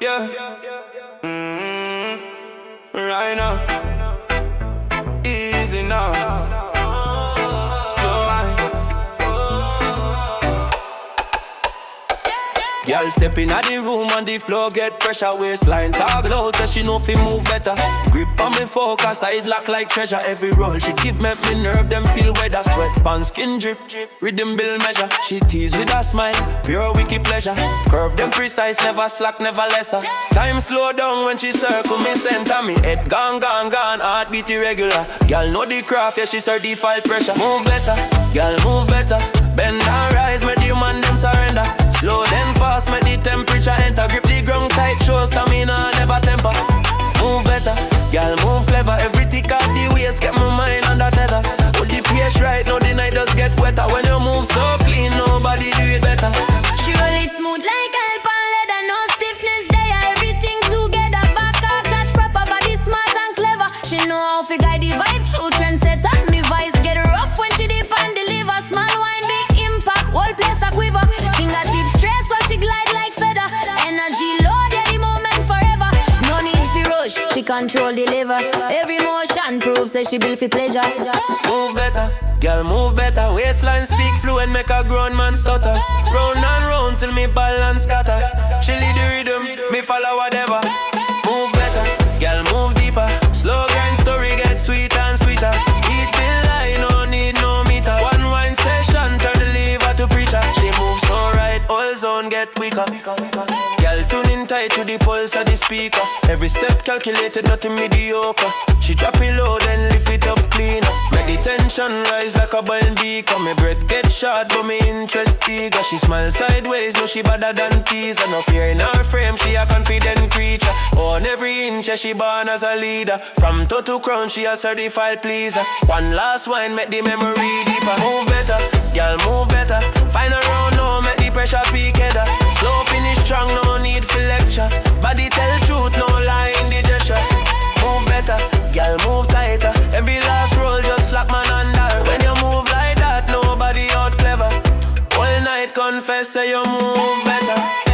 Yeah. Right now. Easy now. Slow wine. Girl step in at the room and the floor get pressure. Waistline tag loud so she know fi move better. Grip on me focus, eyes lock like treasure. Every roll she give make me nerve them feel weather. Sweat pan skin drip, rhythm build measure. She tease with a smile, pure wicked pleasure. Curve them precise, never slack, never lesser. Time slow down when she circle me center. Me head gone, heartbeat irregular. Girl know the craft, yeah she certified pressure. Move better, girl move better. Bend and rise, make the man them surrender. Slow then fast, make the temperature enter. Grip the ground tight, show stamina, never temper. Move better, girl move clever. Every tick of the waist, get my mind under tether. Hold the pace right, now the night does get wetter. When you move so clean, nobody do it better. She roll it smooth like alpine leather, no stiffness there. Everything together, back out, catch proper, body smart and clever. She know how to guide the vibe, true trendsetter. Me vice get rough when she dip and deliver. Small wine, big impact, whole place a quiver. Fingertips stress while she glide like feather. Energy load, yeah, the moment forever. No need for rush, she control the liver. Every motion proves that she built for pleasure. Move better, girl move better. Waistline speak fluent, make a grown man stutter. Round and round till me balance scatter. She lead the rhythm, me follow whatever. Move better, girl move deeper. Slow grind story get sweeter and sweeter. Eat bill high, no need no meter. One wine session, turn the lever to preacher. She moves so right, all zone get weaker. Girl tuning tight to the pulse of the speaker. Every step calculated, nothing mediocre. She drop it low, then lift it up cleaner. Make the tension rise like a boiling beaker. My breath get short, but me interest eager. She smiles sideways, no she better than teaser. No fear in her frame, she a confident creature. On every inch, yeah, she born as a leader. From toe to crown, she a certified pleaser. One last wine, make the memory deeper. Move better, girl move better. Find a round now, make the pressure peak header. Slow finish strong, no need for lecture. Body tell truth, no lie in the gesture. Move better, girl move tighter. Every last roll just like man under. When you move like that, nobody out clever. All night confess say you move better.